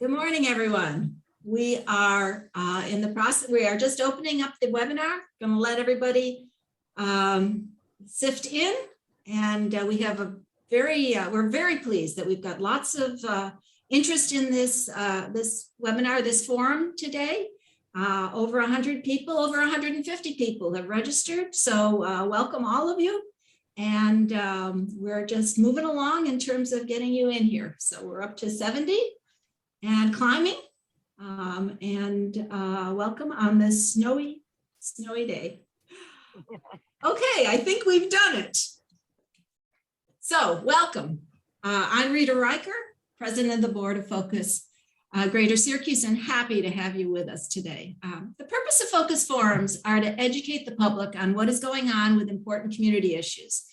Good morning, everyone. We are in the process, we are just opening up the webinar. Going to let everybody sift in, and we have a we're very pleased that we've got lots of interest in this webinar, this forum today. Over 100 people, over 150 people have registered. So welcome all of you. And we're just moving along in terms of getting you in here. So we're up to 70 and climbing. Welcome on this snowy day. Okay, I think we've done it. So welcome. I'm Rita Riker, President of the Board of Focus Greater Syracuse, and happy to have you with us today. The purpose of Focus Forums are to educate the public on what is going on with important community issues.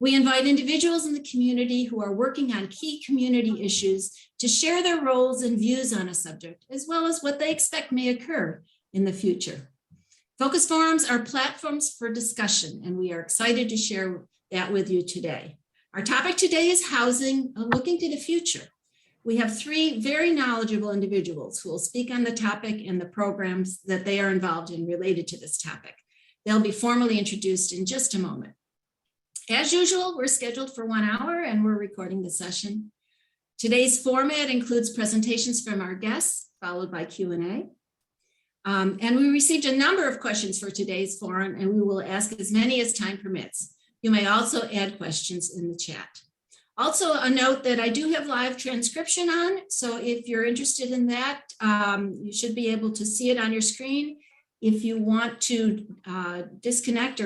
We invite individuals in the community who are working on key community issues to share their roles and views on a subject, as well as what they expect may occur in the future. Focus Forums are platforms for discussion, and we are excited to share that with you today. Our topic today is housing, looking to the future. We have three very knowledgeable individuals who will speak on the topic and the programs that they are involved in related to this topic. They'll be formally introduced in just a moment. As usual, we're scheduled for 1 hour and we're recording the session. Today's format includes presentations from our guests, followed by Q&A. And we received a number of questions for today's forum, and we will ask as many as time permits. You may also add questions in the chat. Also, a note that I do have live transcription on, so if you're interested in that, you should be able to see it on your screen. If you want to disconnect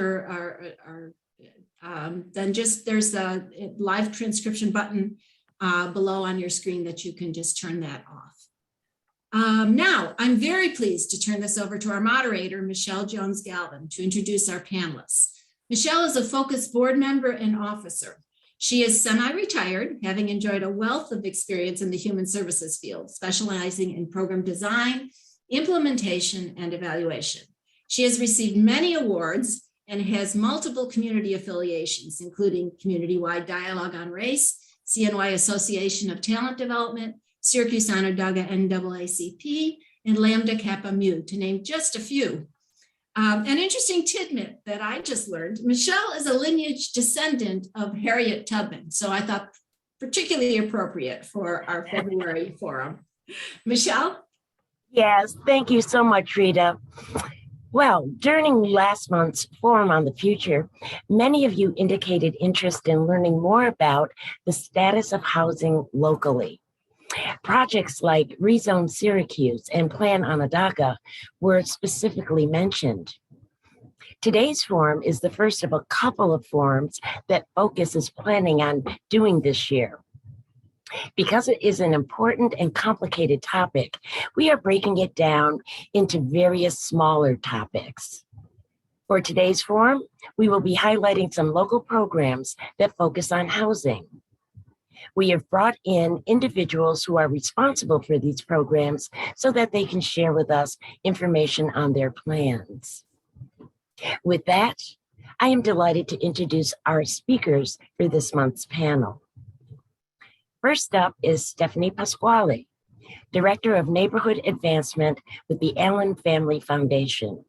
then just there's a live transcription button below on your screen that you can just turn that off. Now, I'm very pleased to turn this over to our moderator, Michelle Jones-Galvin, to introduce our panelists. Michelle is a Focus board member and officer. She is semi-retired, having enjoyed a wealth of experience in the human services field, specializing in program design, implementation, and evaluation. She has received many awards and has multiple community affiliations, including Community-Wide Dialogue on Race, CNY Association of Talent Development, Syracuse ONondaga NAACP, and Lambda Kappa Mu, to name just a few. An interesting tidbit that I just learned, Michelle is a lineage descendant of Harriet Tubman, so I thought particularly appropriate for our February forum. Michelle? Yes, thank you so much, Rita. Well, during last month's Forum on the Future, many of you indicated interest in learning more about the status of housing locally. Projects like ReZone Syracuse and Plan ONondaga were specifically mentioned. Today's forum is the first of a couple of forums that Focus is planning on doing this year. Because it is an important and complicated topic, we are breaking it down into various smaller topics. For today's forum, we will be highlighting some local programs that focus on housing. We have brought in individuals who are responsible for these programs so that they can share with us information on their plans. With that, I am delighted to introduce our speakers for this month's panel. First up is Stephanie Pasquale, Director of Neighborhood Advancement with the Allyn Family Foundation.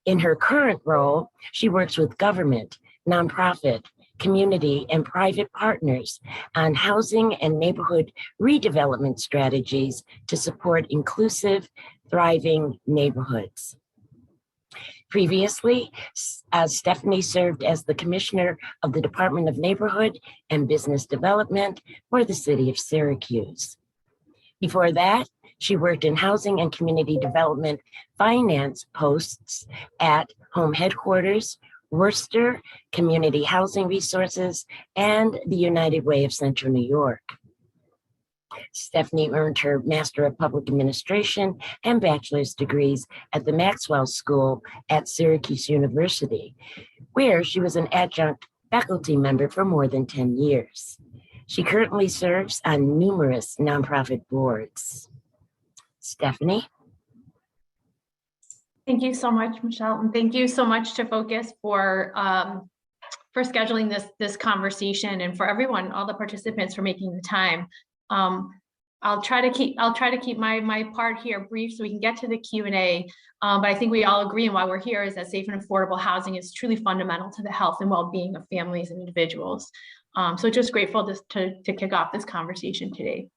In her current role, she works with government, nonprofit, community, and private partners on housing and neighborhood redevelopment strategies to support inclusive, thriving neighborhoods. Previously, Stephanie served as the Commissioner of the Department of Neighborhood and Business Development for the City of Syracuse. Before that, she worked in housing and community development finance posts at Home Headquarters, Worcester, Community Housing Resources, and the United Way of Central New York. Stephanie earned her Master of Public Administration and bachelor's degrees at the Maxwell School at Syracuse University, where she was an adjunct faculty member for more than 10 years. She currently serves on numerous nonprofit boards. Stephanie? Thank you so much, Michelle, and thank you so much to Focus for scheduling this conversation, and for everyone, all the participants, for making the time. I'll try to keep my part here brief so we can get to the Q&A. But I think we all agree, and why we're here is that safe and affordable housing is truly fundamental to the health and well-being of families and individuals. So just grateful to kick off this conversation today.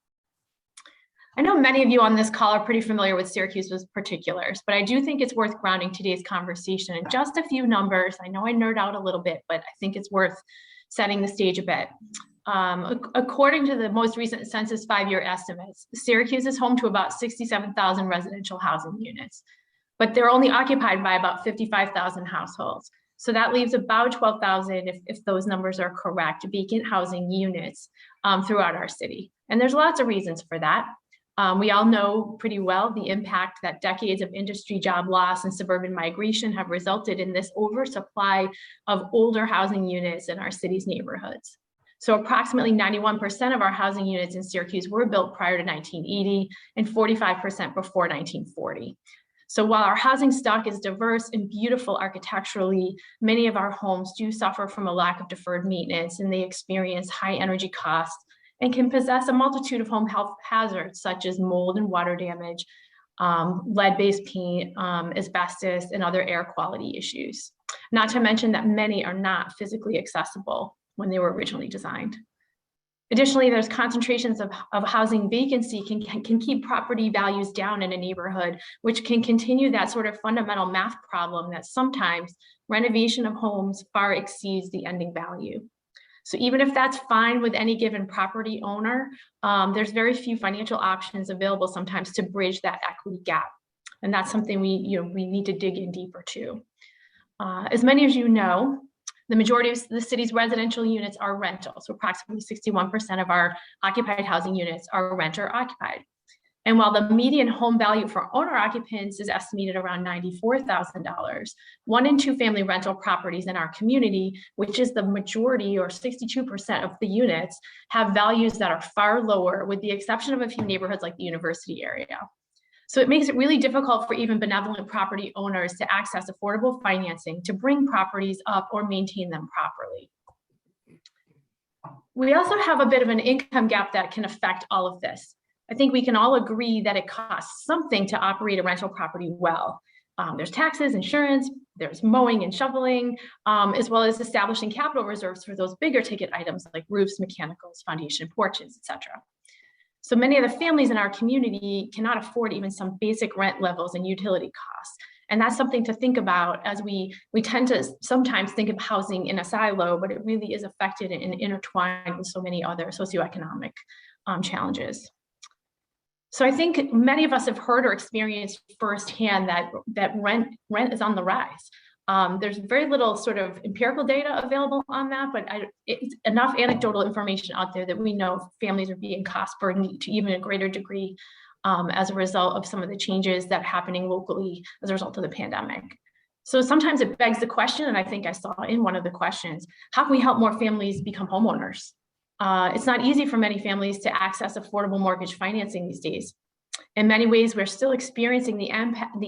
I know many of you on this call are pretty familiar with Syracuse's particulars, but I do think it's worth grounding today's conversation in just a few numbers. I know I nerd out a little bit, but I think it's worth setting the stage a bit. According to the most recent census 5-year estimates, Syracuse is home to about 67,000 residential housing units, but they're only occupied by about 55,000 households. So that leaves about 12,000, if those numbers are correct, vacant housing units throughout our city. And there's lots of reasons for that. We all know pretty well the impact that decades of industry job loss and suburban migration have resulted in this oversupply of older housing units in our city's neighborhoods. So approximately 91% of our housing units in Syracuse were built prior to 1980 and 45% before 1940. So while our housing stock is diverse and beautiful architecturally, many of our homes do suffer from a lack of deferred maintenance, and they experience high energy costs and can possess a multitude of home health hazards such as mold and water damage, lead-based paint, asbestos, and other air quality issues. Not to mention that many are not physically accessible when they were originally designed. Additionally, there's concentrations of housing vacancy can keep property values down in a neighborhood, which can continue that sort of fundamental math problem that sometimes renovation of homes far exceeds the ending value. So even if that's fine with any given property owner, there's very few financial options available sometimes to bridge that equity gap. And that's something we need to dig in deeper to. As many of you know, the majority of the city's residential units are rental. So approximately 61% of our occupied housing units are renter occupied. And while the median home value for owner occupants is estimated around $94,000, 1 in 2 family rental properties in our community, which is the majority or 62% of the units, have values that are far lower, with the exception of a few neighborhoods like the university area. So it makes it really difficult for even benevolent property owners to access affordable financing to bring properties up or maintain them properly. We also have a bit of an income gap that can affect all of this. I think we can all agree that it costs something to operate a rental property well. There's taxes, insurance, there's mowing and shoveling, as well as establishing capital reserves for those bigger ticket items like roofs, mechanicals, foundation, porches, etc. So many of the families in our community cannot afford even some basic rent levels and utility costs. And that's something to think about, as we tend to sometimes think of housing in a silo, but it really is affected and intertwined with so many other socioeconomic challenges. So I think many of us have heard or experienced firsthand that rent is on the rise. There's very little sort of empirical data available on that, but it's enough anecdotal information out there that we know families are being cost burdened to even a greater degree as a result of some of the changes that are happening locally as a result of the pandemic. So sometimes it begs the question, and I think I saw in one of the questions, how can we help more families become homeowners? It's not easy for many families to access affordable mortgage financing these days. In many ways, we're still experiencing the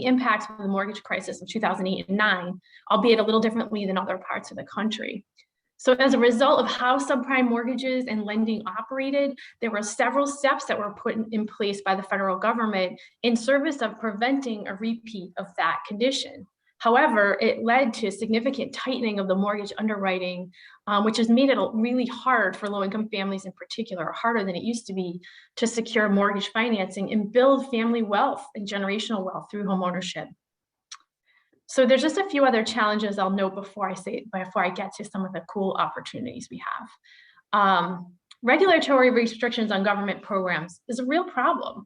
impacts of the mortgage crisis of 2008 and 2009, albeit a little differently than other parts of the country. So as a result of how subprime mortgages and lending operated, there were several steps that were put in place by the federal government in service of preventing a repeat of that condition. However, it led to significant tightening of the mortgage underwriting, which has made it really hard for low-income families in particular, harder than it used to be, to secure mortgage financing and build family wealth and generational wealth through homeownership. So there's just a few other challenges I'll note before I get to some of the cool opportunities we have. Regulatory restrictions on government programs is a real problem.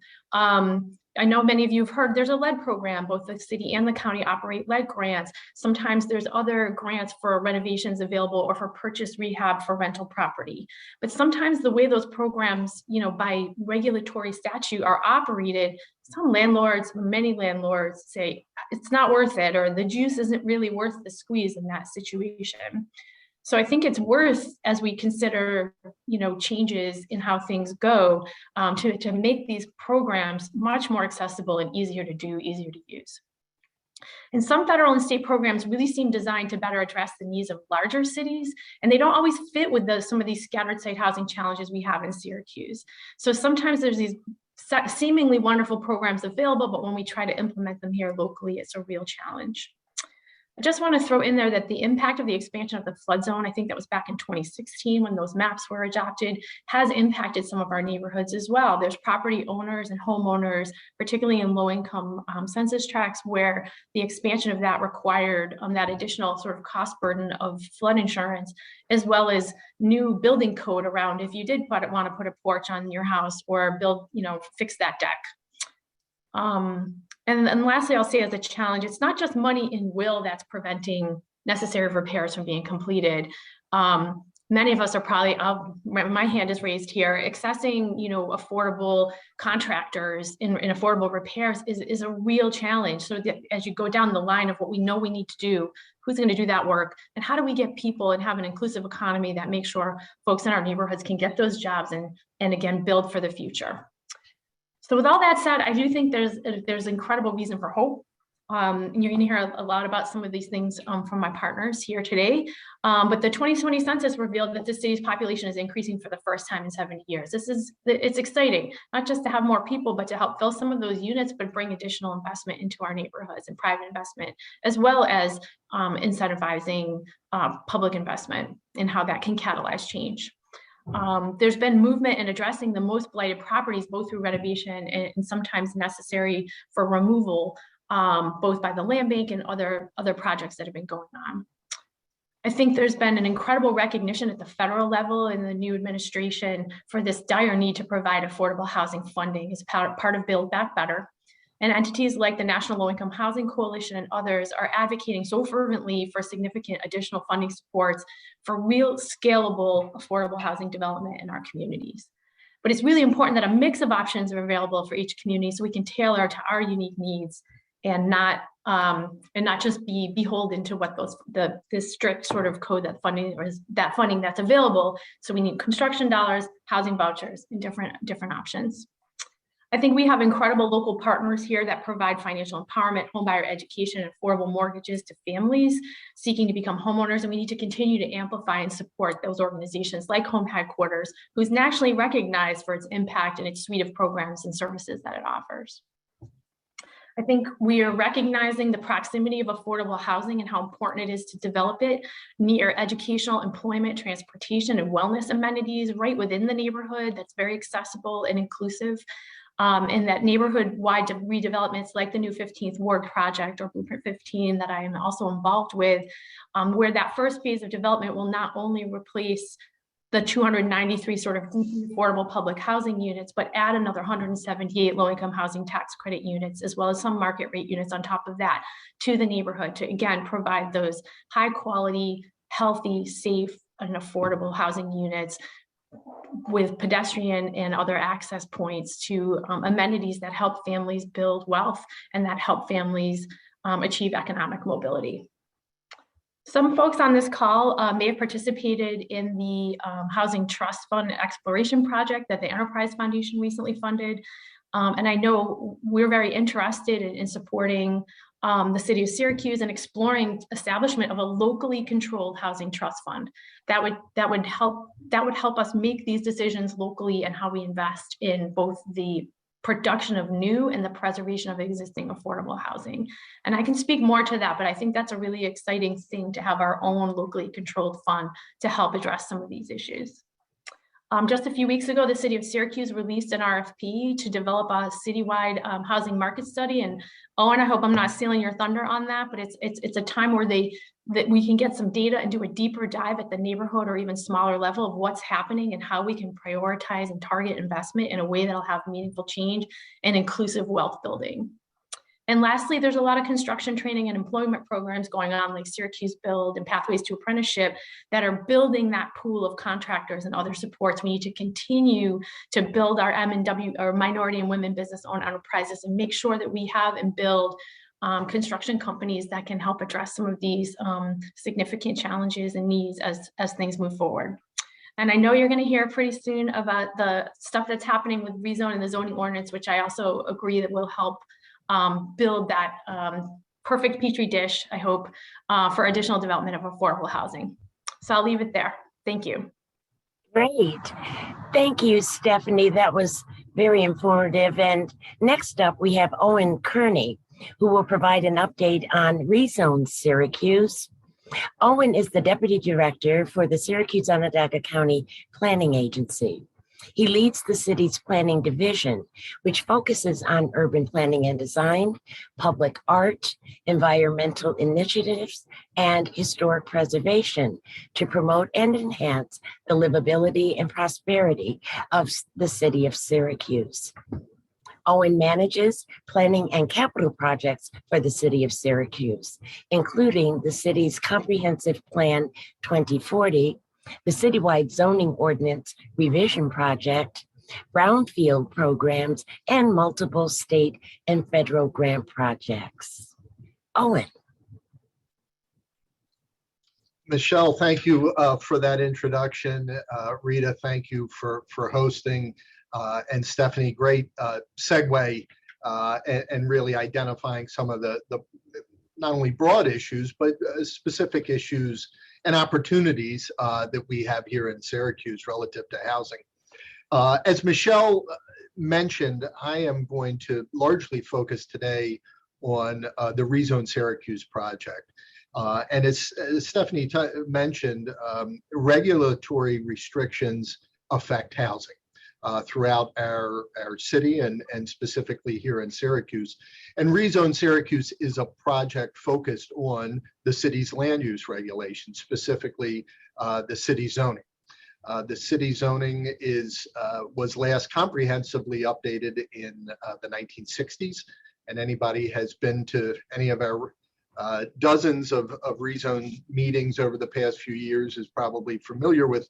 I know many of you have heard there's a lead program. Both the city and the county operate lead grants. Sometimes there's other grants for renovations available or for purchase rehab for rental property. But sometimes the way those programs, by regulatory statute are operated, some landlords, many landlords say it's not worth it, or the juice isn't really worth the squeeze in that situation. So I think it's worth, as we consider, changes in how things go, to make these programs much more accessible and easier to do, easier to use. And some federal and state programs really seem designed to better address the needs of larger cities, and they don't always fit with some of these scattered site housing challenges we have in Syracuse. So sometimes there's these seemingly wonderful programs available, but when we try to implement them here locally, it's a real challenge. I just want to throw in there that the impact of the expansion of the flood zone, I think that was back in 2016 when those maps were adopted, has impacted some of our neighborhoods as well. There's property owners and homeowners, particularly in low-income census tracts, where the expansion of that required that additional sort of cost burden of flood insurance, as well as new building code around if you did want to put a porch on your house or build, fix that deck. And lastly, I'll say as a challenge, it's not just money in will that's preventing necessary repairs from being completed. Many of us are probably, my hand is raised here, accessing, affordable contractors in affordable repairs is a real challenge. So that as you go down the line of what we know we need to do, who's going to do that work, and how do we get people and have an inclusive economy that makes sure folks in our neighborhoods can get those jobs and again, build for the future. So with all that said, I do think there's incredible reason for hope. And you're going to hear a lot about some of these things from my partners here today. But the 2020 census revealed that the city's population is increasing for the first time in 70 years. It's exciting, not just to have more people, but to help fill some of those units, but bring additional investment into our neighborhoods and private investment, as well as incentivizing public investment and how that can catalyze change. There's been movement in addressing the most blighted properties, both through renovation and sometimes necessary for removal, both by the land bank and other projects that have been going on. I think there's been an incredible recognition at the federal level in the new administration for this dire need to provide affordable housing funding as part of Build Back Better. And entities like the National Low-Income Housing Coalition and others are advocating so fervently for significant additional funding supports for real scalable affordable housing development in our communities. But it's really important that a mix of options are available for each community so we can tailor to our unique needs and not just be beholden to what this strict sort of code that funding or that funding that's available. So we need construction dollars, housing vouchers, and different options. I think we have incredible local partners here that provide financial empowerment, homebuyer education, and affordable mortgages to families seeking to become homeowners. And we need to continue to amplify and support those organizations like Home Headquarters, who's nationally recognized for its impact and its suite of programs and services that it offers. I think we are recognizing the proximity of affordable housing and how important it is to develop it near educational, employment, transportation, and wellness amenities right within the neighborhood that's very accessible and inclusive. And that neighborhood-wide redevelopments like the new 15th Ward project or Blueprint 15 that I am also involved with, where that first phase of development will not only replace the 293 sort of affordable public housing units, but add another 178 low-income housing tax credit units, as well as some market rate units on top of that to the neighborhood to, again, provide those high quality, healthy, safe, and affordable housing units with pedestrian and other access points to amenities that help families build wealth and that help families achieve economic mobility. Some folks on this call may have participated in the Housing Trust Fund Exploration Project that the Enterprise Foundation recently funded. And I know we're very interested in supporting the city of Syracuse and exploring establishment of a locally controlled housing trust fund that would help us make these decisions locally and how we invest in both the production of new and the preservation of existing affordable housing. And I can speak more to that, but I think that's a really exciting thing to have our own locally controlled fund to help address some of these issues. Just a few weeks ago, the city of Syracuse released an RFP to develop a citywide housing market study. And Owen, I hope I'm not stealing your thunder on that, but it's a time where that we can get some data and do a deeper dive at the neighborhood or even smaller level of what's happening and how we can prioritize and target investment in a way that'll have meaningful change and inclusive wealth building. And lastly, there's a lot of construction training and employment programs going on like Syracuse Build and Pathways to Apprenticeship that are building that pool of contractors and other supports. We need to continue to build our M&W or minority and women business owned enterprises and make sure that we have and build construction companies that can help address some of these significant challenges and needs as things move forward. And I know you're going to hear pretty soon about the stuff that's happening with ReZone and the zoning ordinance, which I also agree that will help build that perfect petri dish, I hope, for additional development of affordable housing. So I'll leave it there. Thank you. Great. Thank you, Stephanie. That was very informative. And next up, we have Owen Kerney, who will provide an update on ReZone Syracuse. Owen is the Deputy Director for the Syracuse-Onondaga County Planning Agency. He leads the city's planning division, which focuses on urban planning and design, public art, environmental initiatives, and historic preservation to promote and enhance the livability and prosperity of the city of Syracuse. Owen manages planning and capital projects for the city of Syracuse, including the city's Comprehensive Plan 2040, the citywide zoning ordinance revision project, brownfield programs, and multiple state and federal grant projects. Owen. Michelle, thank you for that introduction. Rita, thank you for hosting. And Stephanie, great segue and really identifying some of the not only broad issues, but specific issues and opportunities that we have here in Syracuse relative to housing. As Michelle mentioned, I am going to largely focus today on the ReZone Syracuse project. And as Stephanie mentioned, regulatory restrictions affect housing throughout our city and specifically here in Syracuse. And ReZone Syracuse is a project focused on the city's land use regulations, specifically the city zoning. The city zoning was last comprehensively updated in the 1960s, and anybody has been to any of our dozens of ReZone meetings over the past few years is probably familiar with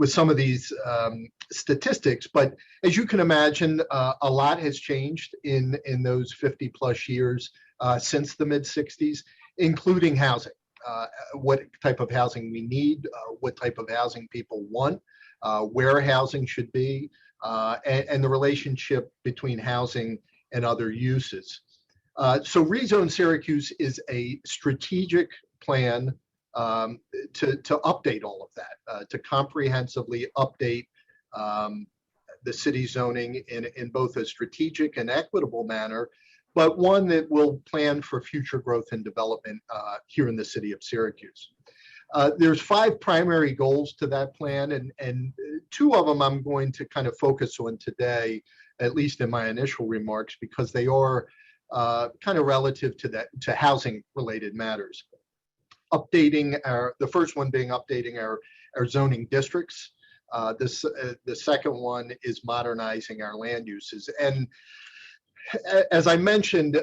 some of these statistics. But as you can imagine, a lot has changed in those 50 plus years since the mid 60s, including housing. What type of housing we need, what type of housing people want, where housing should be, and the relationship between housing and other uses. So ReZone Syracuse is a strategic plan to update all of that, to comprehensively update the city zoning in both a strategic and equitable manner, but one that will plan for future growth and development here in the city of Syracuse. There's 5 primary goals to that plan, and 2 of them I'm going to kind of focus on today, at least in my initial remarks, because they are kind of relative to housing related matters. The first one being updating our zoning districts. The second one is modernizing our land uses. And as I mentioned,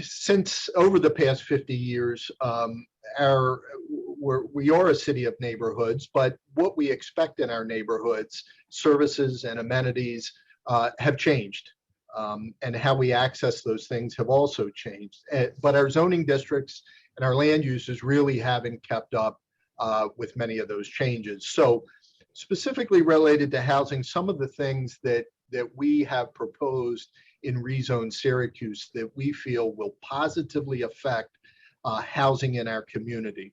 since over the past 50 years, we are a city of neighborhoods, but what we expect in our neighborhoods, services and amenities have changed. And how we access those things have also changed. But our zoning districts and our land uses really haven't kept up with many of those changes. So specifically related to housing, some of the things that we have proposed in ReZone Syracuse that we feel will positively affect housing in our community.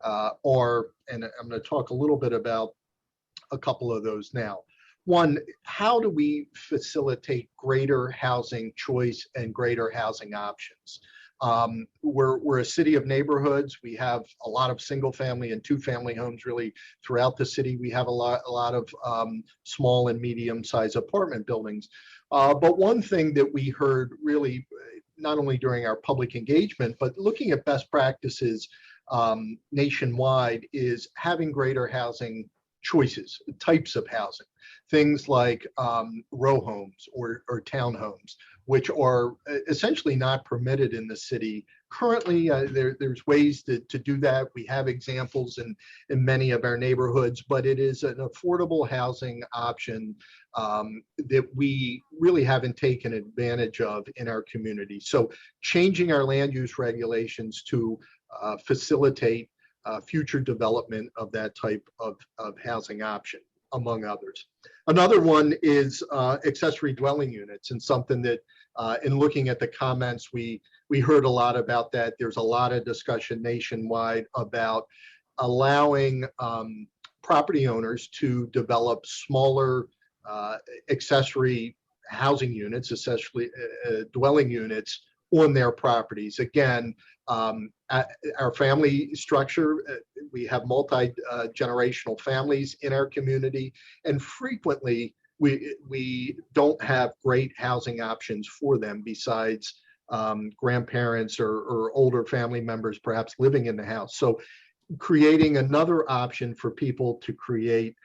And I'm going to talk a little bit about a couple of those now. One, how do we facilitate greater housing choice and greater housing options? We're a city of neighborhoods. We have a lot of single family and 2-family homes really throughout the city. We have a lot of small and medium sized apartment buildings. But one thing that we heard really, not only during our public engagement, but looking at best practices nationwide, is having greater housing choices, types of housing, things like row homes or townhomes, which are essentially not permitted in the city. Currently, there's ways to do that. We have examples in many of our neighborhoods, but it is an affordable housing option that we really haven't taken advantage of in our community. So changing our land use regulations to facilitate future development of that type of housing option, among others. Another one is accessory dwelling units, and something that in looking at the comments, we heard a lot about that. There's a lot of discussion nationwide about allowing property owners to develop smaller accessory housing units, essentially dwelling units on their properties. Again, our family structure, we have multi-generational families in our community, and frequently we don't have great housing options for them besides grandparents or older family members perhaps living in the house. So creating another option for people to create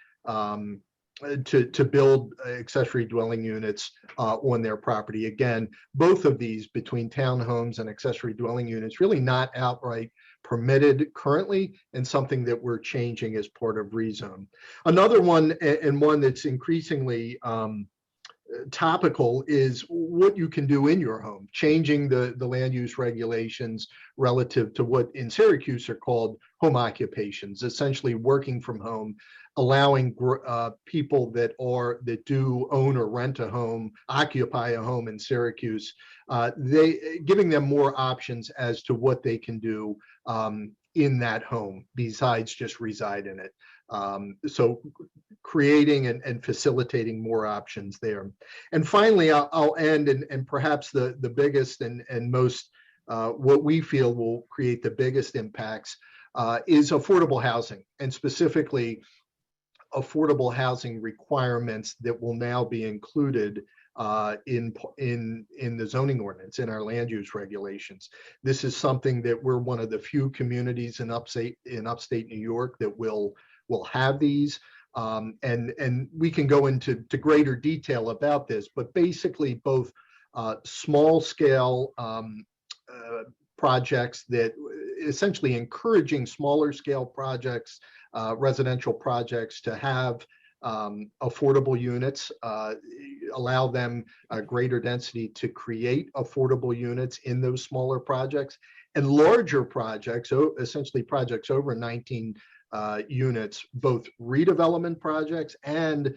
to build accessory dwelling units on their property. Again, both of these, between townhomes and accessory dwelling units, really not outright permitted currently, and something that we're changing as part of ReZone. Another one, and one that's increasingly topical, is what you can do in your home, changing the land use regulations relative to what in Syracuse are called home occupations, essentially working from home, allowing people that do own or rent a home, occupy a home in Syracuse, giving them more options as to what they can do in that home besides just reside in it. So creating and facilitating more options there. And finally, I'll end, and perhaps the biggest and most what we feel will create the biggest impacts is affordable housing, and specifically affordable housing requirements that will now be included in the zoning ordinance, in our land use regulations. This is something that we're one of the few communities in upstate New York that will have these. And we can go into greater detail about this, but basically both small scale projects, that essentially encouraging smaller scale projects, residential projects, to have affordable units, allow them a greater density to create affordable units in those smaller projects, and larger projects, so essentially projects over 19 units, both redevelopment projects and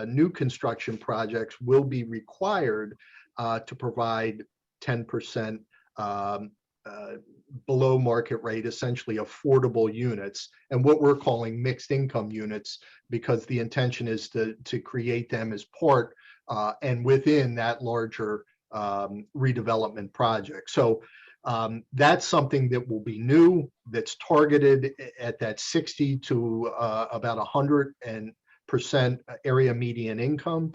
new construction projects will be required to provide 10% below market rate, essentially affordable units, and what we're calling mixed income units, because the intention is to create them as part and within that larger redevelopment project. So that's something that will be new, that's targeted at that 60 to about 100% area median income.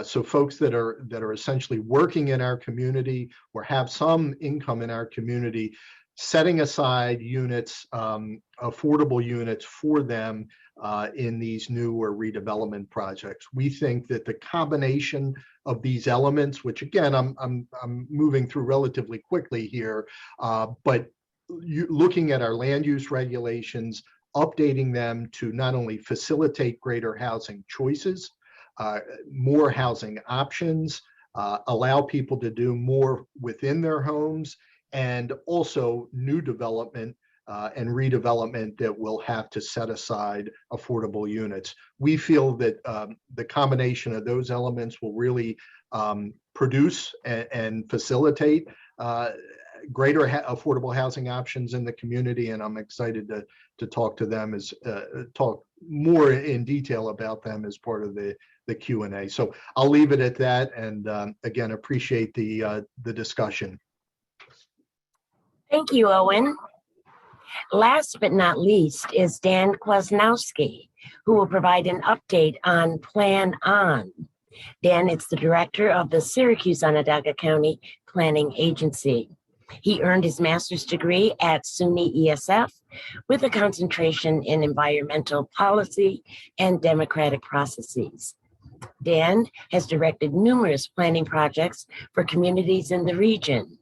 So folks that are essentially working in our community or have some income in our community, setting aside units, affordable units for them in these new or redevelopment projects. We think that the combination of these elements, which again, I'm moving through relatively quickly here, but looking at our land use regulations, updating them to not only facilitate greater housing choices, more housing options, allow people to do more within their homes, and also new development and redevelopment that will have to set aside affordable units. We feel that the combination of those elements will really produce and facilitate greater affordable housing options in the community, and I'm excited to talk to them talk more in detail about them as part of the Q&A. So I'll leave it at that, and again, appreciate the discussion. Thank you, Owen. Last but not least is Dan Kwasnowski, who will provide an update on Plan On. Dan is the director of the Syracuse Onondaga County Planning Agency. He earned his master's degree at SUNY ESF with a concentration in environmental policy and democratic processes. Dan has directed numerous planning projects for communities in the region.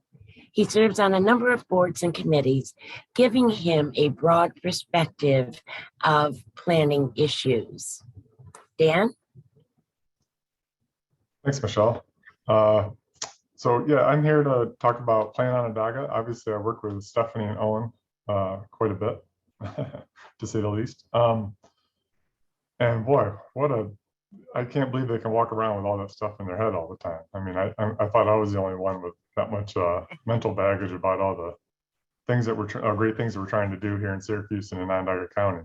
He serves on a number of boards and committees, giving him a broad perspective of planning issues. Dan? Thanks, Michelle. So yeah, I'm here to talk about Plan Onondaga. Obviously, I work with Stephanie and Owen quite a bit, to say the least. And boy, I can't believe they can walk around with all that stuff in their head all the time. I mean, I thought I was the only one with that much mental baggage about all the things that great things that we're trying to do here in Syracuse and in Onondaga County.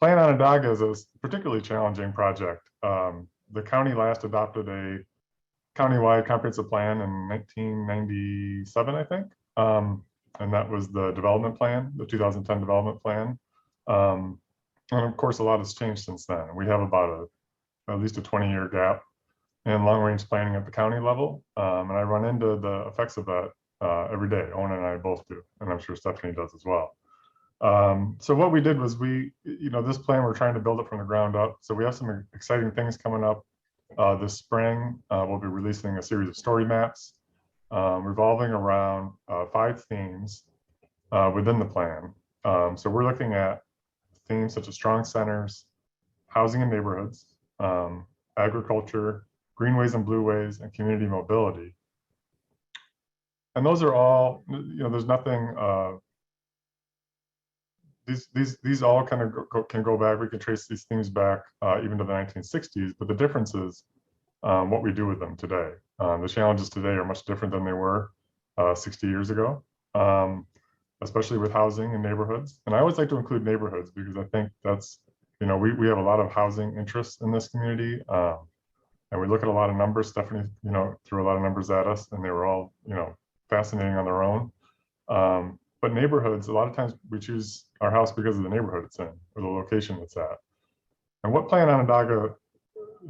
Plan Onondaga is a particularly challenging project. The county last adopted a countywide comprehensive plan in 1997, I think. And that was the development plan, the 2010 development plan. And of course, a lot has changed since then. We have about at least a 20-year gap in long-range planning at the county level. And I run into the effects of that every day. Owen and I both do, and I'm sure Stephanie does as well. So what we did was this plan, we're trying to build it from the ground up. So we have some exciting things coming up this spring. We'll be releasing a series of story maps revolving around 5 themes within the plan. So we're looking at themes such as strong centers, housing and neighborhoods, agriculture, greenways and blueways, and community mobility. And those are all, there's nothing, these all kind of can go back. We can trace these themes back even to the 1960s, but the difference is what we do with them today. The challenges today are much different than they were 60 years ago, especially with housing and neighborhoods. And I always like to include neighborhoods because I think that's, we have a lot of housing interests in this community. And we look at a lot of numbers. Stephanie, threw a lot of numbers at us, and they were all, fascinating on their own. But neighborhoods, a lot of times we choose our house because of the neighborhood it's in or the location it's at. And what Plan Onondaga,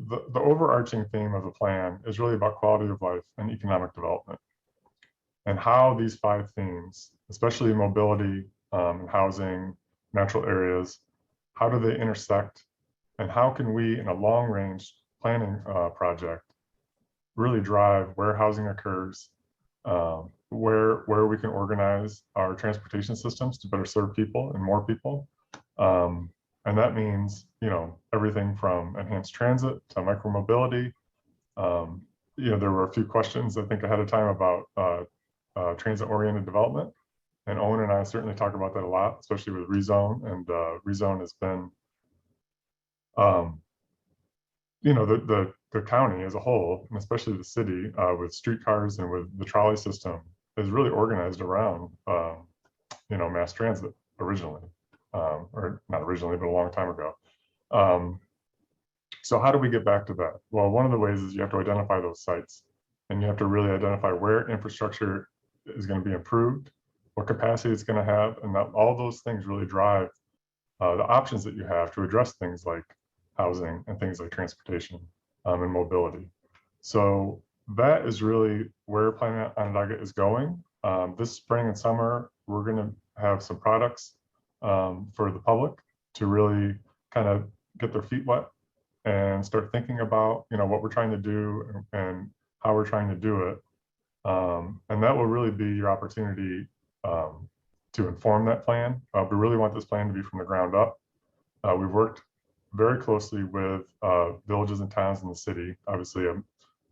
the overarching theme of the plan is really about quality of life and economic development, and how these 5 themes, especially mobility, housing, natural areas, how do they intersect, and how can we, in a long-range planning project, really drive where housing occurs, where we can organize our transportation systems to better serve people and more people. And that means, everything from enhanced transit to micromobility. There were a few questions, I think, ahead of time about transit-oriented development. And Owen and I certainly talk about that a lot, especially with ReZone. And ReZone has been, the county as a whole, and especially the city, with streetcars and with the trolley system, is really organized around, mass transit originally, or not originally, but a long time ago. So how do we get back to that? Well, one of the ways is you have to identify those sites, and you have to really identify where infrastructure is going to be improved, what capacity it's going to have, and that all those things really drive the options that you have to address things like housing and things like transportation and mobility. So that is really where Plan Onondaga is going. This spring and summer, we're going to have some products for the public to really kind of get their feet wet and start thinking about, what we're trying to do and how we're trying to do it. And that will really be your opportunity to inform that plan. We really want this plan to be from the ground up. We've worked very closely with villages and towns in the city. Obviously,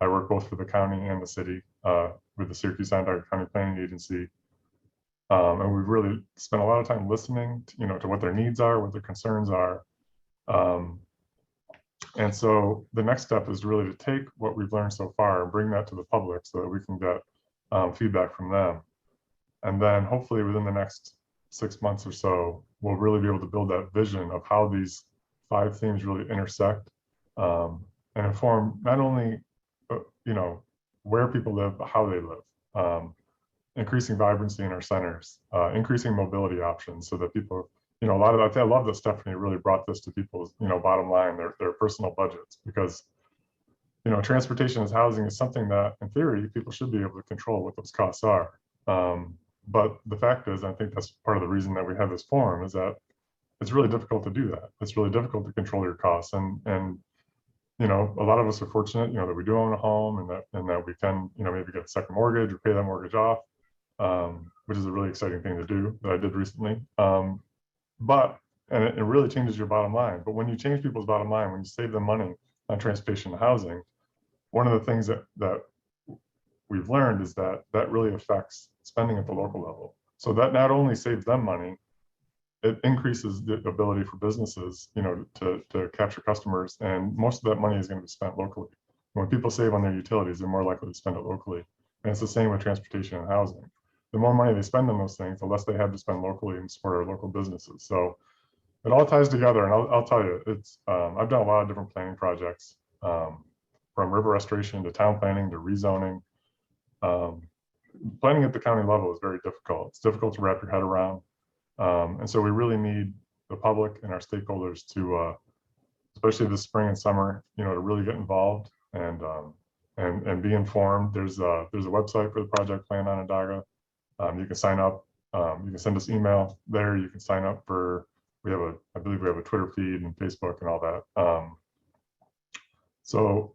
I work both for the county and the city with the Syracuse Onondaga County Planning Agency. And we've really spent a lot of time listening to what their needs are, what their concerns are. And so the next step is really to take what we've learned so far and bring that to the public so that we can get feedback from them. And then hopefully within the next 6 months or so, we'll really be able to build that vision of how these 5 themes really intersect and inform not only, where people live, but how they live. Increasing vibrancy in our centers, increasing mobility options so that people, I love that Stephanie really brought this to people's, bottom line, their personal budgets, because, transportation as housing is something that in theory, people should be able to control what those costs are. But the fact is, I think that's part of the reason that we have this forum, is that it's really difficult to do that. It's really difficult to control your costs. And a lot of us are fortunate, that we do own a home and that we can, maybe get a second mortgage or pay that mortgage off, which is a really exciting thing to do that I did recently. And it really changes your bottom line. But when you change people's bottom line, when you save them money on transportation and housing, one of the things that we've learned is that really affects spending at the local level. So that not only saves them money, it increases the ability for businesses, to capture customers, and most of that money is going to be spent locally. When people save on their utilities, they're more likely to spend it locally. And it's the same with transportation and housing. The more money they spend on those things, the less they have to spend locally and support our local businesses. So it all ties together, and I'll tell you, it's I've done a lot of different planning projects, from river restoration to town planning to rezoning. Planning at the county level is very difficult. It's difficult to wrap your head around, and so we really need the public and our stakeholders to, especially this spring and summer, to really get involved and be informed. There's a website for the project Plan Onondaga. You can sign up. You can send us email there. You can sign up for. I believe we have a Twitter feed and Facebook and all that. So,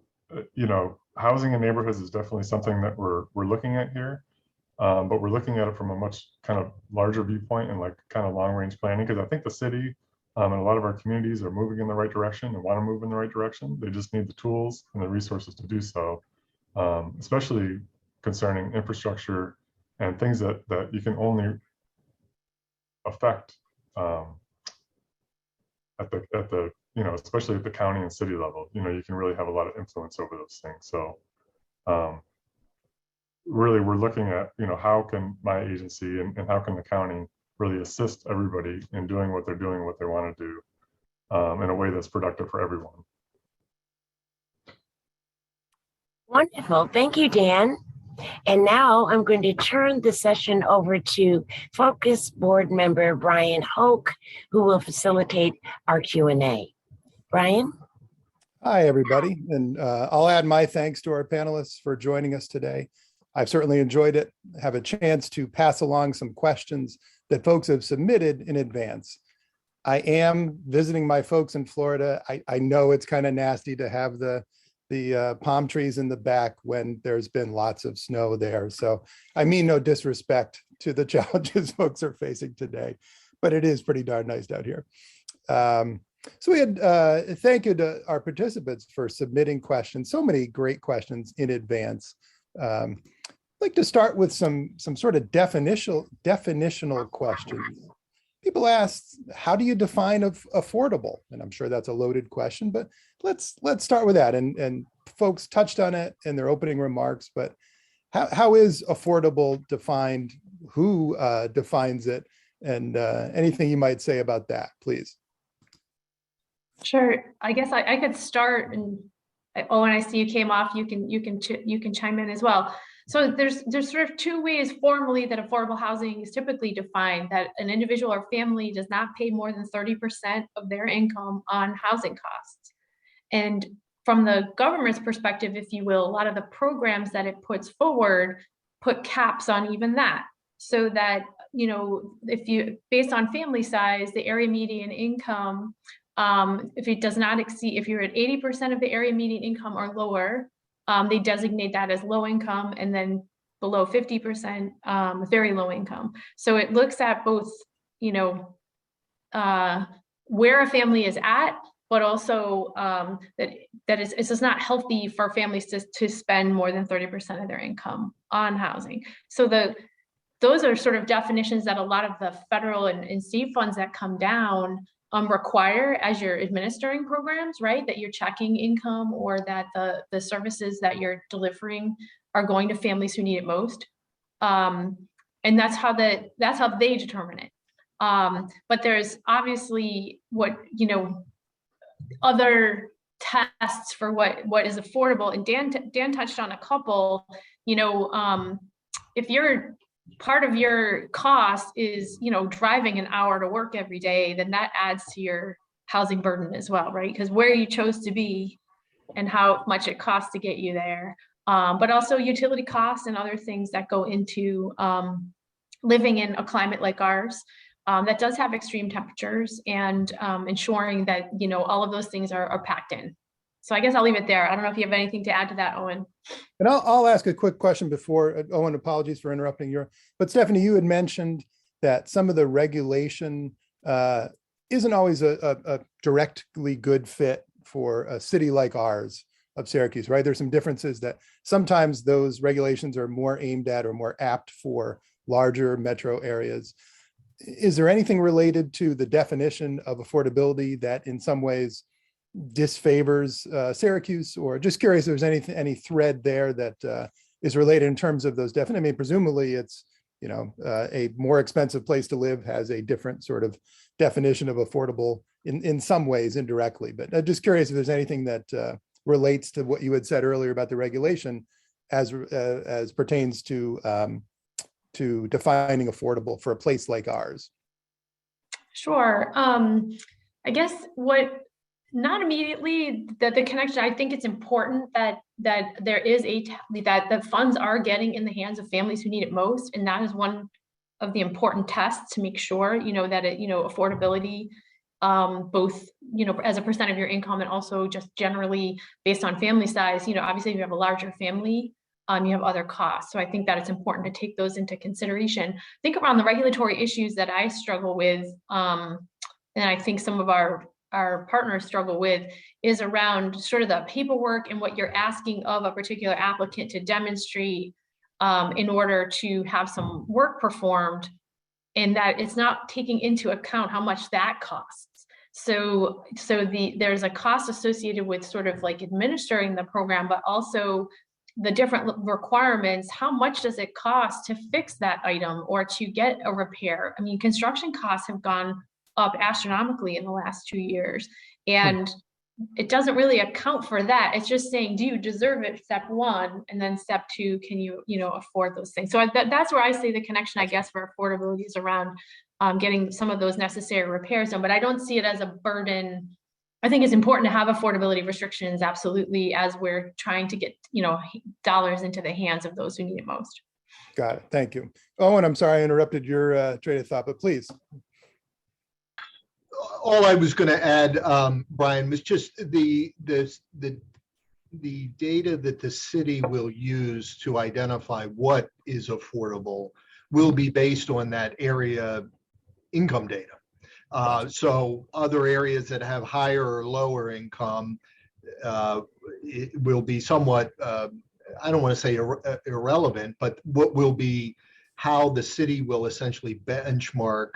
housing in neighborhoods is definitely something that we're looking at here, but we're looking at it from a much kind of larger viewpoint and like kind of long range planning, because I think the city and a lot of our communities are moving in the right direction and want to move in the right direction. They just need the tools and the resources to do so, especially concerning infrastructure and things that you can only affect at the especially at the county and city level. You can really have a lot of influence over those things. So really we're looking at how can my agency and how can the county really assist everybody in doing what they're doing, what they want to do, in a way that's productive for everyone. Wonderful. Thank you, Dan. And now I'm going to turn the session over to Focus Board Member Brian Hoke, who will facilitate our Q&A. Brian? Hi, everybody. And I'll add my thanks to our panelists for joining us today. I've certainly enjoyed it, have a chance to pass along some questions that folks have submitted in advance. I am visiting my folks in Florida. I know it's kind of nasty to have the palm trees in the back when there's been lots of snow there. So I mean no disrespect to the challenges folks are facing today, but it is pretty darn nice down here. So we had thank you to our participants for submitting questions, so many great questions in advance. I'd like to start with some sort of definitional questions. People ask, how do you define affordable? And I'm sure that's a loaded question, but let's start with that. And folks touched on it in their opening remarks, but how is affordable defined? Who defines it? And anything you might say about that, please. Sure. I guess I could start, and Owen, I see you came off. You can chime in as well. So there's sort of two ways formally that affordable housing is typically defined: that an individual or family does not pay more than 30% of their income on housing costs. And from the government's perspective, if you will, a lot of the programs that it puts forward put caps on even that, so that if you, based on family size, the area median income, if it does not exceed, if you're at 80% of the area median income or lower, they designate that as low income, and then below 50%, very low income. So it looks at both, where a family is at, but also that it's just not healthy for families to spend more than 30% of their income on housing. So those are sort of definitions that a lot of the federal and state funds that come down require as you're administering programs, right? That you're checking income, or that the services that you're delivering are going to families who need it most. And that's how they determine it. But there's obviously other tests for what is affordable. And Dan touched on a couple. If you're part of your cost is, driving an hour to work every day, then that adds to your housing burden as well, right? Because where you chose to be and how much it costs to get you there, but also utility costs and other things that go into living in a climate like ours that does have extreme temperatures, and ensuring that, all of those things are packed in. So I guess I'll leave it there. I don't know if you have anything to add to that, Owen. And I'll ask a quick question before, Owen, apologies for interrupting you. But Stephanie, you had mentioned that some of the regulation isn't always a directly good fit for a city like ours of Syracuse, right? There's some differences that sometimes those regulations are more aimed at or more apt for larger metro areas. Is there anything related to the definition of affordability that in some ways disfavors Syracuse, or just curious if there's any thread there that is related in terms of those definitions? I mean, presumably it's a more expensive place to live has a different sort of definition of affordable in some ways indirectly. But I'm just curious if there's anything that relates to what you had said earlier about the regulation as pertains to defining affordable for a place like ours. Sure. I guess not immediately that the connection, I think it's important that there is that the funds are getting in the hands of families who need it most. And that is one of the important tests to make sure, that affordability, both, as a percent of your income and also just generally based on family size, obviously if you have a larger family, you have other costs. So I think that it's important to take those into consideration. Think around the regulatory issues that I struggle with, and I think some of our partners struggle with, is around sort of the paperwork and what you're asking of a particular applicant to demonstrate in order to have some work performed, and that it's not taking into account how much that costs. So there's a cost associated with sort of like administering the program, but also the different requirements. How much does it cost to fix that item or to get a repair? I mean, construction costs have gone up astronomically in the last 2 years, and it doesn't really account for that. It's just saying, do you deserve it? Step one, and then step two, can you afford those things? So that's where I see the connection, I guess, for affordability is around getting some of those necessary repairs done. But I don't see it as a burden. I think it's important to have affordability restrictions, absolutely, as we're trying to get dollars into the hands of those who need it most. Got it. Thank you. Owen, I'm sorry I interrupted your train of thought, but please. All I was going to add, Brian, was just the data that the city will use to identify what is affordable will be based on that area income data. So other areas that have higher or lower income, it will be somewhat, I don't want to say irrelevant, but what will be how the city will essentially benchmark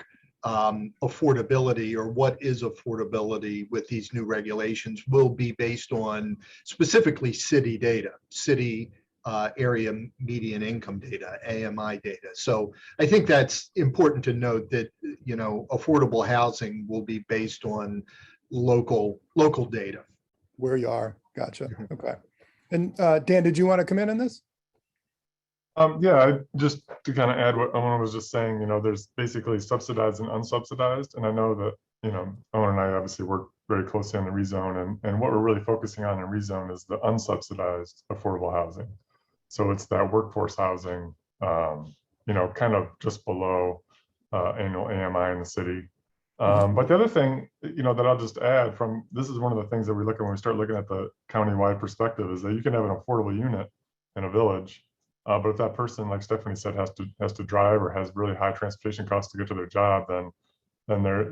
affordability, or what is affordability with these new regulations, will be based on specifically city data, city area median income data, AMI data. So I think that's important to note that, affordable housing will be based on local data. Where you are. Gotcha. Okay. And Dan, did you want to come in on this? Yeah, just to kind of add what Owen was just saying, there's basically subsidized and unsubsidized. And I know that, Owen and I obviously work very closely on the ReZone, and what we're really focusing on in ReZone is the unsubsidized affordable housing. So it's that workforce housing, kind of just below annual AMI in the city. But the other thing, that I'll just add this is one of the things that we look at when we start looking at the countywide perspective, is that you can have an affordable unit in a village, but if that person, like Stephanie said, has to drive or has really high transportation costs to get to their job, then they're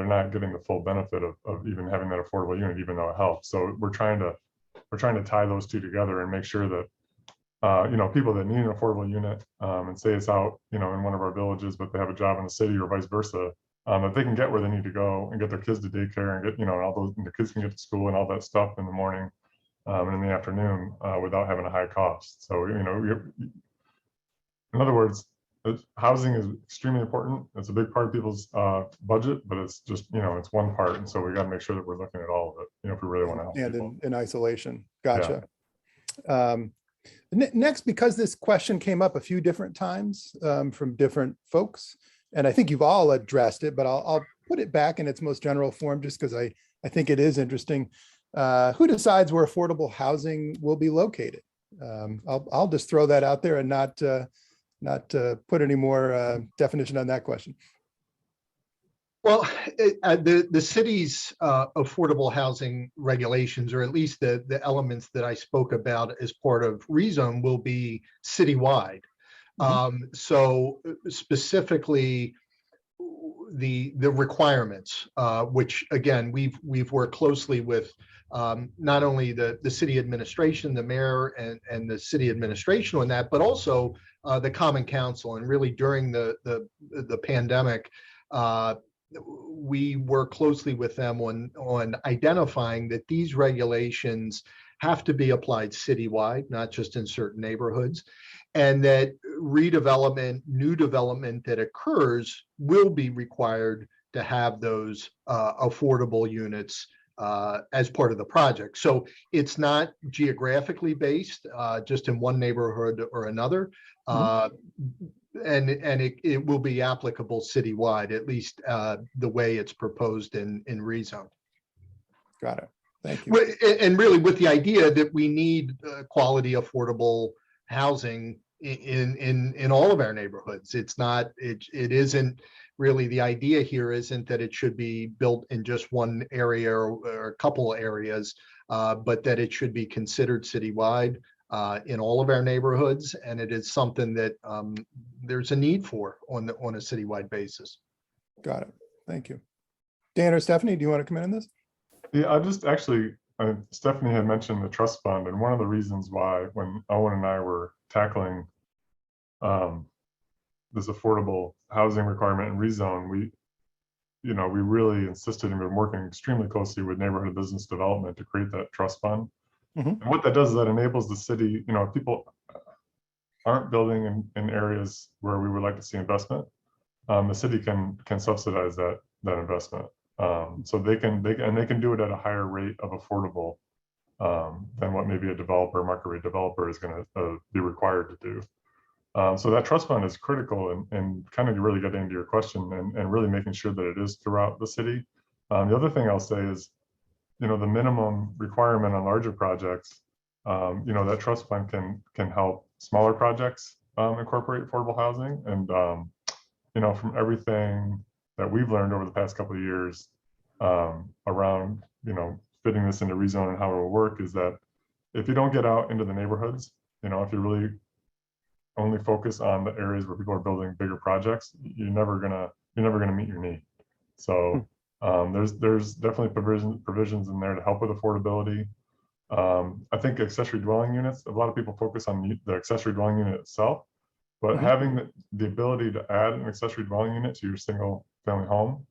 not getting the full benefit of even having that affordable unit, even though it helps. So we're trying to tie those two together and make sure that people that need an affordable unit and say it's out, in one of our villages, but they have a job in the city or vice versa, that they can get where they need to go and get their kids to daycare and get, all those, and the kids can get to school and all that stuff in the morning and in the afternoon without having a high cost. So, in other words, housing is extremely important. It's a big part of people's budget, but it's just, it's one part. And so we got to make sure that we're looking at all of it, if we really want to help people. And in isolation. Gotcha. Yeah. Next, because this question came up a few different times from different folks, and I think you've all addressed it, but I'll put it back in its most general form just because I think it is interesting. Who decides where affordable housing will be located? I'll just throw that out there and not put any more definition on that question. Well, the city's affordable housing regulations, or at least the elements that I spoke about as part of ReZone, will be citywide. So specifically, the requirements, which again we've worked closely with not only the city administration, the mayor, and the city administration on that, but also the Common Council. And really during the pandemic, we work closely with them on identifying that these regulations have to be applied citywide, not just in certain neighborhoods, and that redevelopment, new development that occurs will be required to have those affordable units as part of the project. So it's not geographically based just in one neighborhood or another. And it will be applicable citywide, at least the way it's proposed in ReZone. Got it. Thank you. And really with the idea that we need quality, affordable housing in all of our neighborhoods. It's not, it isn't really, the idea here isn't that it should be built in just one area or a couple of areas, but that it should be considered citywide in all of our neighborhoods. And it is something that there's a need for on a citywide basis. Got it. Thank you. Dan or Stephanie, do you want to come in on this? Yeah, I just actually, Stephanie had mentioned the trust fund, and one of the reasons why when Owen and I were tackling this affordable housing requirement in ReZone, we really insisted and been working extremely closely with neighborhood business development to create that trust fund. And what that does is that enables the city, if people aren't building in areas where we would like to see investment, the city can subsidize that investment. So they can do it at a higher rate of affordable than what maybe a developer, market rate developer is going to be required to do. So that trust fund is critical and kind of really getting into your question and really making sure that it is throughout the city. The other thing I'll say is, the minimum requirement on larger projects, that trust fund can help smaller projects incorporate affordable housing. And, from everything that we've learned over the past couple of years around, fitting this into ReZone and how it will work is that if you don't get out into the neighborhoods, if you really only focus on the areas where people are building bigger projects, you're never gonna meet your need. So there's definitely provisions in there to help with affordability. I think accessory dwelling units, a lot of people focus on the accessory dwelling unit itself, but having the ability to add an accessory dwelling unit to your single family home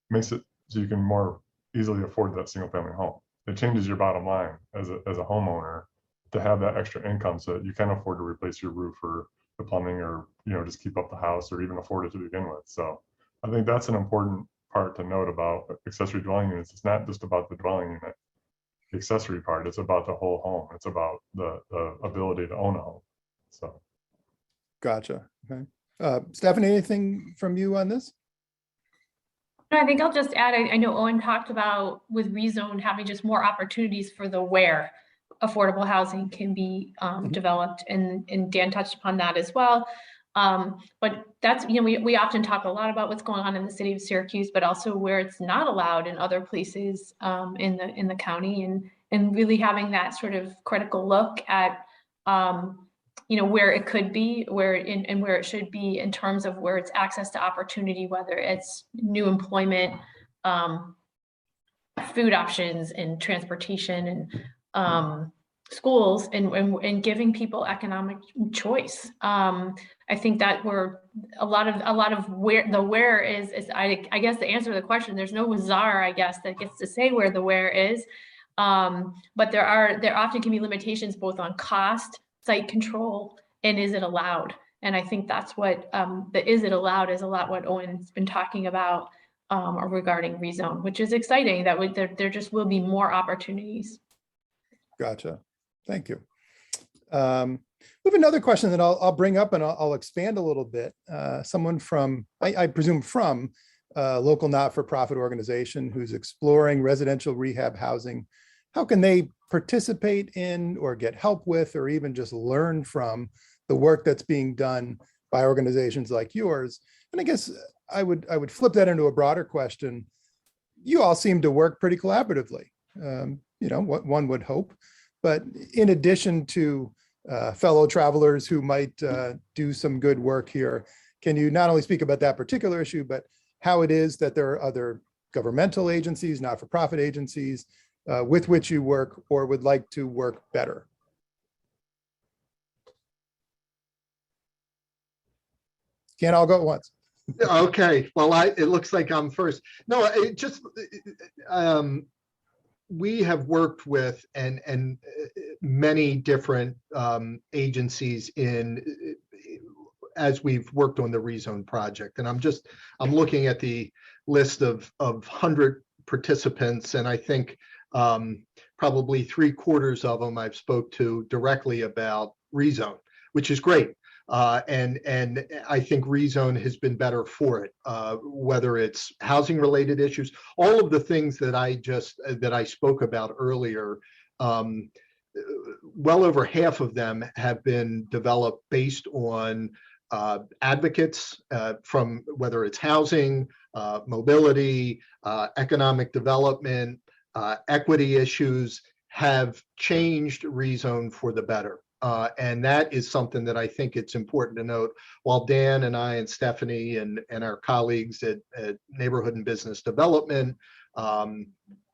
makes it so you can more easily afford that single family home. It changes your bottom line as a homeowner to have that extra income so that you can afford to replace your roof or the plumbing or, just keep up the house or even afford it to begin with. So I think that's an important part to note about accessory dwelling units. It's not just about the dwelling unit, the accessory part, it's about the whole home. It's about the ability to own a home. So. Gotcha. Okay. Stephanie, anything from you on this? I think I'll just add, I know Owen talked about with ReZone having just more opportunities for the where affordable housing can be developed, and Dan touched upon that as well. But that's, we often talk a lot about what's going on in the city of Syracuse, but also where it's not allowed in other places in the county, and really having that sort of critical look at where it could be, where it should be in terms of where it's access to opportunity, whether it's new employment, food options, and transportation, and schools, and giving people economic choice. I think that a lot of where is I guess the answer to the question, there's no czar, I guess, that gets to say where the where is. But there often can be limitations both on cost, site control, and is it allowed? And I think that's what the is it allowed is a lot what Owen's been talking about regarding ReZone, which is exciting that there just will be more opportunities. Gotcha. Thank you. We have another question that I'll bring up and I'll expand a little bit. Someone from, I presume from a local not-for-profit organization who's exploring residential rehab housing. How can they participate in or get help with or even just learn from the work that's being done by organizations like yours? And I guess I would flip that into a broader question. You all seem to work pretty collaboratively, what one would hope. But in addition to fellow travelers who might do some good work here, can you not only speak about that particular issue, but how it is that there are other governmental agencies, not-for-profit agencies with which you work or would like to work better? Can't all go at once. Okay, well, it looks like I'm first. No, it just, we have worked with and many different agencies as we've worked on the ReZone project. And I'm looking at the list of 100 participants, and I think probably 3/4 of them I've spoke to directly about ReZone, which is great. And I think ReZone has been better for it, whether it's housing related issues, all of the things that I spoke about earlier. Well over half of them have been developed based on advocates from whether it's housing, mobility, economic development, equity issues have changed ReZone for the better. And that is something that I think it's important to note. While Dan and I and Stephanie and our colleagues at Neighborhood and Business Development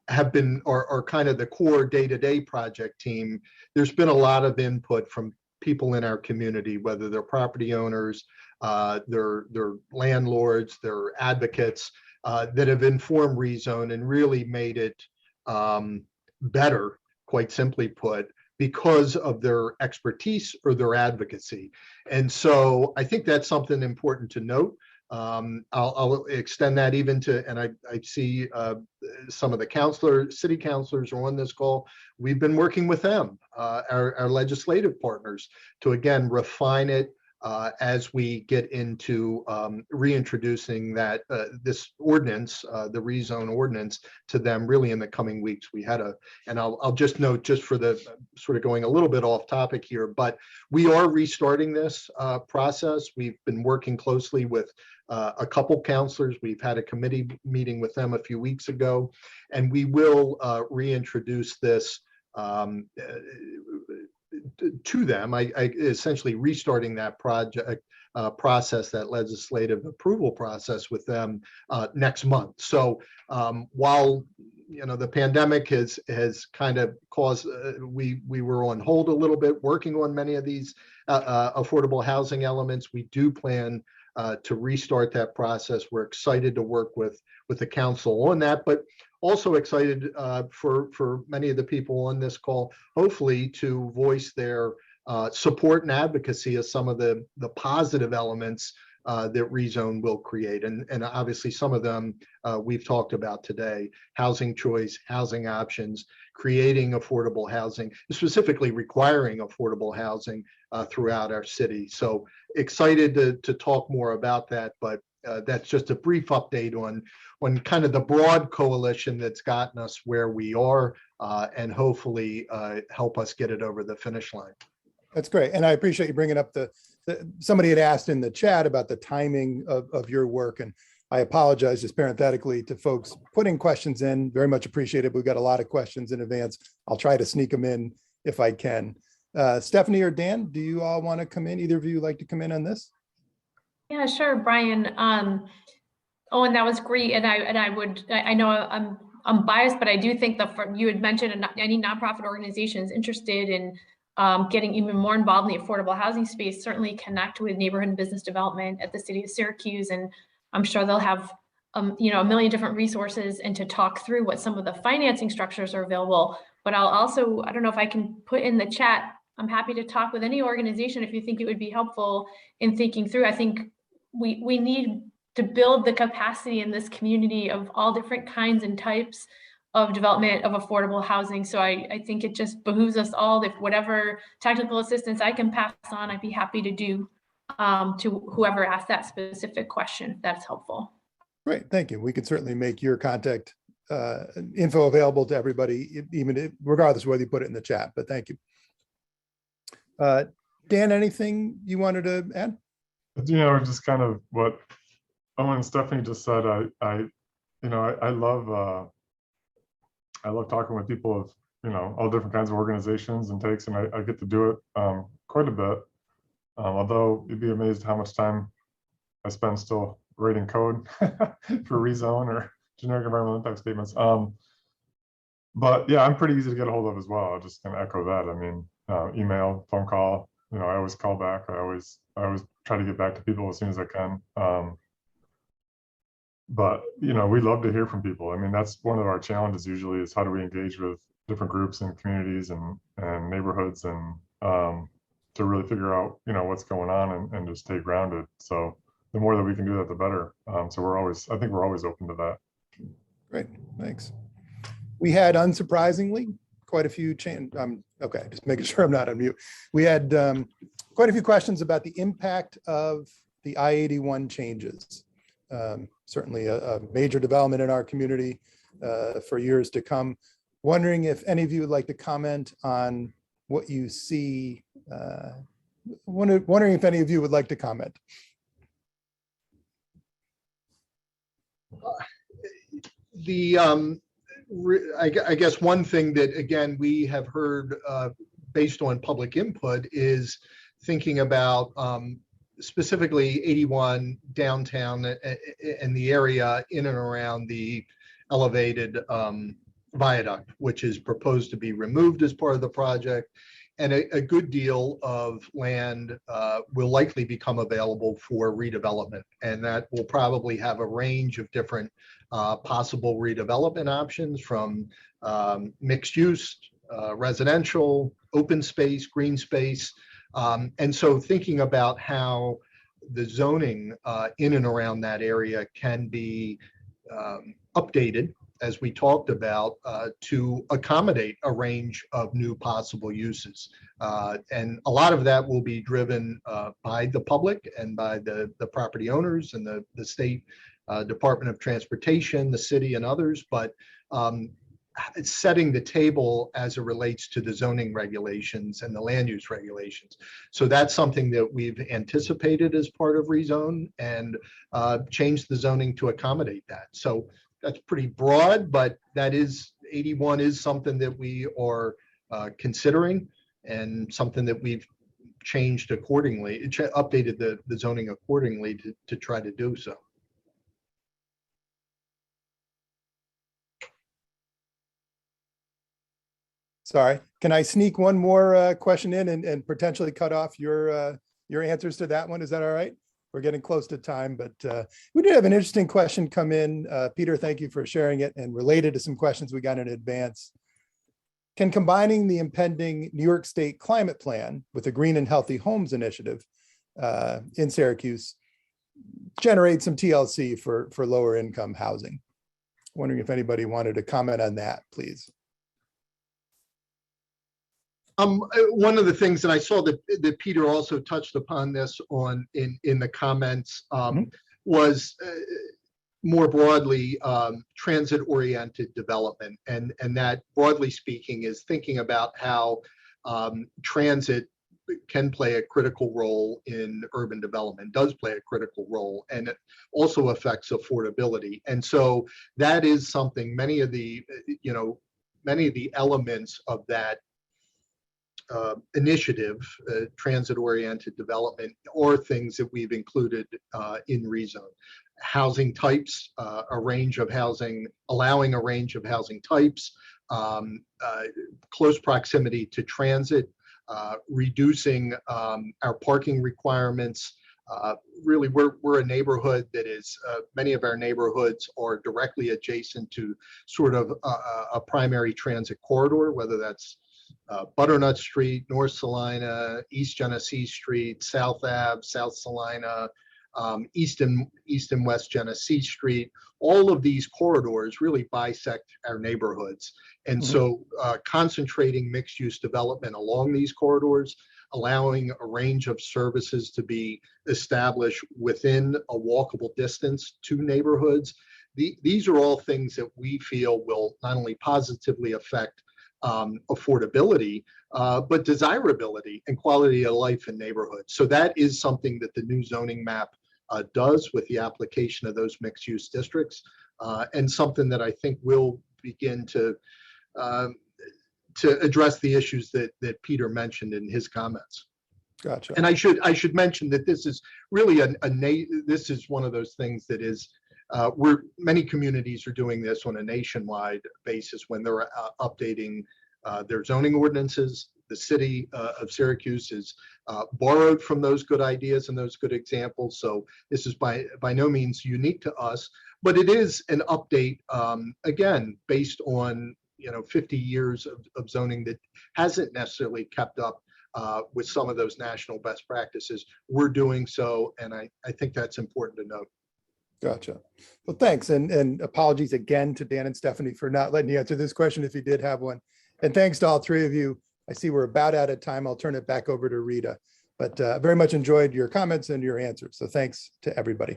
have been, or kind of the core day-to-day project team, there's been a lot of input from people in our community, whether they're property owners, they're landlords, they're advocates that have informed ReZone and really made it better, quite simply put, because of their expertise or their advocacy. And so I think that's something important to note. I'll extend that even to, and I see some of the city councilors are on this call. We've been working with them, our legislative partners, to again refine it as we get into reintroducing this ordinance, the ReZone ordinance, to them really in the coming weeks. We had and I'll just note, just for the sort of going a little bit off topic here, but we are restarting this process. We've been working closely with a couple counselors. We've had a committee meeting with them a few weeks ago, and we will reintroduce this to them. I essentially restarting that project process, that legislative approval process with them next month. So while the pandemic has kind of caused, we were on hold a little bit working on many of these affordable housing elements, we do plan to restart that process. We're excited to work with the council on that, but also excited for many of the people on this call, hopefully, to voice their support and advocacy of some of the positive elements that ReZone will create. And obviously some of them we've talked about today: housing choice, housing options, creating affordable housing, specifically requiring affordable housing throughout our city. So excited to talk more about that, but that's just a brief update on kind of the broad coalition that's gotten us where we are, and hopefully help us get it over the finish line. That's great. And I appreciate you bringing up somebody had asked in the chat about the timing of your work. And I apologize just parenthetically to folks putting questions in. Very much appreciated. We've got a lot of questions in advance. I'll try to sneak them in if I can. Stephanie or Dan, do you all want to come in? Either of you like to come in on this? Yeah, sure, Brian. Owen, that was great. And I know I'm biased, but I do think you had mentioned any nonprofit organizations interested in getting even more involved in the affordable housing space, certainly connect with Neighborhood and Business Development at the City of Syracuse. And I'm sure they'll have a million different resources and to talk through what some of the financing structures are available. But I'll also, I don't know if I can put in the chat, I'm happy to talk with any organization if you think it would be helpful in thinking through. I think we need to build the capacity in this community of all different kinds and types of development of affordable housing. So I think it just behooves us all, if whatever technical assistance I can pass on, I'd be happy to do to whoever asked that specific question, if that's helpful. Great, thank you. We can certainly make your contact info available to everybody, regardless of whether you put it in the chat, but thank you. Dan, anything you wanted to add? Just kind of what Owen and Stephanie just said. I love talking with people of all different kinds of organizations and takes, and I get to do it quite a bit. Although you'd be amazed how much time I spend still writing code for ReZone or generic environmental impact statements. But yeah, I'm pretty easy to get a hold of as well. I'll just kind of echo that. I mean, email, phone call. I always call back. I always try to get back to people as soon as I can. But, you know, we love to hear from people. I mean, that's one of our challenges usually, is how do we engage with different groups and communities and neighborhoods, and to really figure out, you know, what's going on and just stay grounded. So the more that we can do that, the better. So I think we're always open to that. Great, thanks. We had, unsurprisingly, quite a few okay, just making sure I'm not on mute. We had quite a few questions about the impact of the I-81 changes. Certainly a major development in our community for years to come. Wondering if any of you would like to comment on what you see. Wondering if any of you would like to comment. I guess one thing that, again, we have heard based on public input is thinking about specifically 81 downtown and the area in and around the elevated viaduct, which is proposed to be removed as part of the project. And a good deal of land will likely become available for redevelopment. And that will probably have a range of different possible redevelopment options, from mixed use, residential, open space, green space. And so thinking about how the zoning in and around that area can be updated, as we talked about, to accommodate a range of new possible uses. And a lot of that will be driven by the public and by the property owners and the state Department of Transportation, the city, and others. But it's setting the table as it relates to the zoning regulations and the land use regulations. So that's something that we've anticipated as part of ReZone, and changed the zoning to accommodate that. So that's pretty broad, but that is, 81 is something that we are considering, and something that we've changed accordingly, updated the zoning accordingly to try to do so. Sorry, can I sneak one more question in and potentially cut off your answers to that one? Is that all right? We're getting close to time, but we did have an interesting question come in. Peter, thank you for sharing it, and related to some questions we got in advance. Can combining the impending New York State climate plan with the Green and Healthy Homes initiative in Syracuse generate some TLC for lower income housing? Wondering if anybody wanted to comment on that, please. One of the things that I saw that Peter also touched upon this in the comments was more broadly transit-oriented development, and that, broadly speaking, is thinking about how transit can play a critical role in urban development, does play a critical role, and it also affects affordability. And so that is something, many of the elements of that initiative, transit-oriented development, or things that we've included in ReZone. Housing types, a range of housing, allowing a range of housing types, close proximity to transit, reducing our parking requirements. Really, we're a neighborhood that is, many of our neighborhoods are directly adjacent to sort of a primary transit corridor, whether that's Butternut Street, North Salina, East Genesee Street, South Ave, South Salina, East and West Genesee Street. All of these corridors really bisect our neighborhoods. And so concentrating mixed use development along these corridors, allowing a range of services to be established within a walkable distance to neighborhoods. These are all things that we feel will not only positively affect affordability, but desirability and quality of life in neighborhoods. So that is something that the new zoning map does with the application of those mixed use districts, and something that I think will begin to address the issues that Peter mentioned in his comments. Gotcha. And I should mention that this is really this is one of those things that is, many communities are doing this on a nationwide basis when they're updating their zoning ordinances. the city of Syracuse has borrowed from those good ideas and those good examples. So this is by no means unique to us, but it is an update, again, based on 50 years of zoning that hasn't necessarily kept up with some of those national best practices. We're doing so, and I think that's important to note. Gotcha. Well, thanks. And apologies again to Dan and Stephanie for not letting you answer this question if you did have one. And thanks to all three of you. I see we're about out of time. I'll turn it back over to Rita, but very much enjoyed your comments and your answers. So thanks to everybody.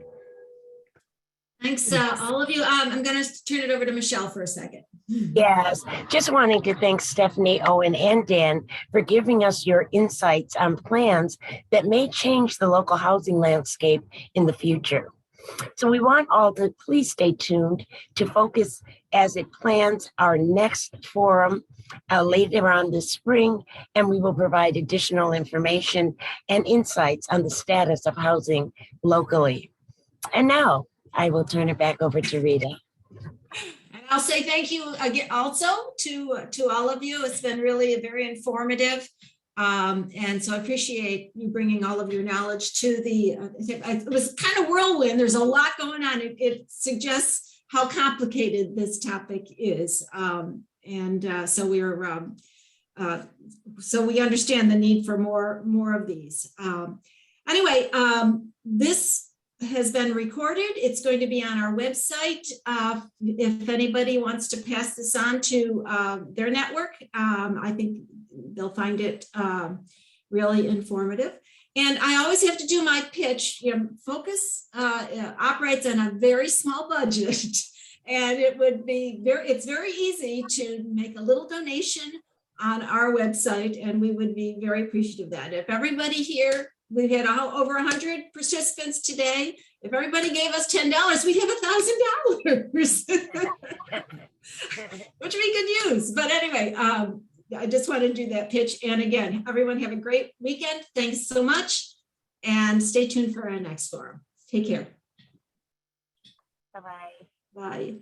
Thanks, all of you. I'm going to turn it over to Michelle for a second. Yes, just wanting to thank Stephanie, Owen, and Dan for giving us your insights on plans that may change the local housing landscape in the future. So we want all to please stay tuned to Focus as it plans our next forum later on this spring, and we will provide additional information and insights on the status of housing locally. And now I will turn it back over to Rita. And I'll say thank you again also to all of you. It's been really very informative. And so I appreciate you bringing all of your knowledge to it was kind of whirlwind. There's a lot going on. It suggests how complicated this topic is. So we understand the need for more of these. Anyway, this has been recorded. It's going to be on our website. If anybody wants to pass this on to their network, I think they'll find it really informative. And I always have to do my pitch. Focus operates on a very small budget, and it's very easy to make a little donation on our website, and we would be very appreciative of that. If everybody here, we've had over 100 participants today. If everybody gave us $10, we'd have $1,000, which we could use. But anyway, I just want to do that pitch. And again, everyone have a great weekend. Thanks so much. And stay tuned for our next forum. Take care. Bye-bye. Bye.